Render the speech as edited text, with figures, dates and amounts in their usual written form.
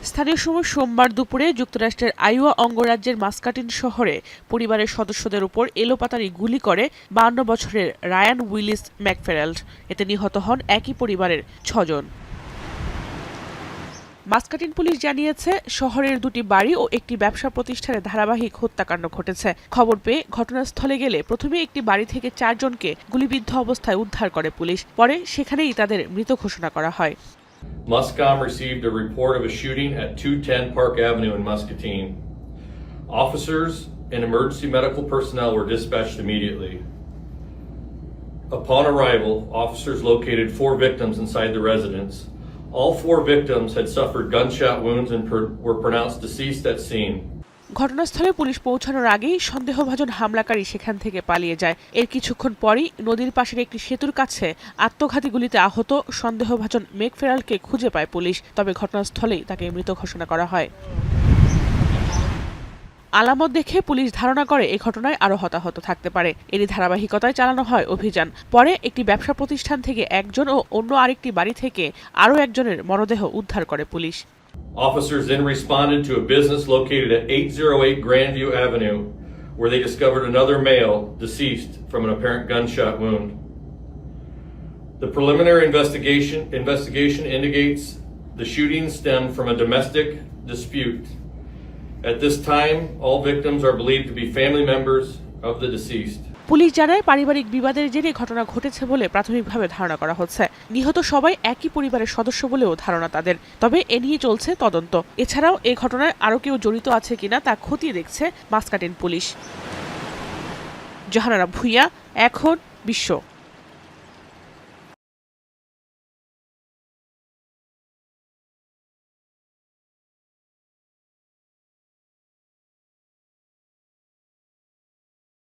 স্থানীয় সময় সোমবার দুপুরে যুক্তরাষ্ট্রের আইওয়া অঙ্গরাজ্যের মাস্কাটিন শহরে পরিবারের সদস্যদের উপর এলোপাতাড়ি গুলি করে 52 বছরের রায়ান উইলিস ম্যাকফেরাল্ড। এতে নিহত হন একই পরিবারের 6 জন। মাস্কাটিন পুলিশ জানিয়েছে, শহরের দুটি বাড়ি ও একটি ব্যবসা প্রতিষ্ঠানে ধারাবাহিক হত্যাকাণ্ড ঘটেছে। খবর পেয়ে ঘটনাস্থলে গেলে প্রথমে একটি বাড়ি থেকে 4 জনকে গুলিবিদ্ধ অবস্থায় উদ্ধার করে পুলিশ। পরে সেখানেই তাদের মৃত ঘোষণা করা হয়। Muscom received a report of a shooting at 210 Park Avenue in Muscatine. Officers and emergency medical personnel were dispatched immediately. Upon arrival, officers located 4 victims inside the residence. All 4 victims had suffered gunshot wounds and were pronounced deceased at scene. ঘটনাস্থলে police পৌঁছানোর আগেই সন্দেহভাজন হামলাকারী সেখান থেকে পালিয়ে যায়। এর কিছুক্ষণ পরই নদীর পাশের একটি সেতুর কাছে আত্মঘাতী গুলিতে আহত সন্দেহভাজন ম্যাকফেরাল্ডকে খুঁজে পায় পুলিশ। তবে ঘটনাস্থলেই তাকে মৃত ঘোষণা করা হয়। আলামত দেখে পুলিশ ধারণা করে এই ঘটনায় আরও হতাহত থাকতে পারে। এরই ধারাবাহিকতায় চালানো হয় অভিযান। পরে একটি ব্যবসা প্রতিষ্ঠান থেকে একজন ও অন্য আরেকটি বাড়ি থেকে আরও একজনের মরদেহ উদ্ধার করে police. Officers then responded to a business located at 808 Grandview Avenue, where they discovered another male deceased from an apparent gunshot wound. The preliminary investigation indicates the shooting stemmed from a domestic dispute. At this time, all victims are believed to be family members of the deceased. Police জানায়, পারিবারিক বিবাদের জেরে ঘটনা ঘটেছে বলে প্রাথমিকভাবে ধারণা করা হচ্ছে। নিহত সবাই একই পরিবারের সদস্য বলেও ধারণা তাদের। তবে এ নিয়ে চলছে তদন্ত। এছাড়াও এই ঘটনায় আরও কেউ জড়িত আছে কিনা তা খতিয়ে দেখছে মাস্কাটিন পুলিশ। জাহানারা ভুঁইয়া, এখন বিশ্ব।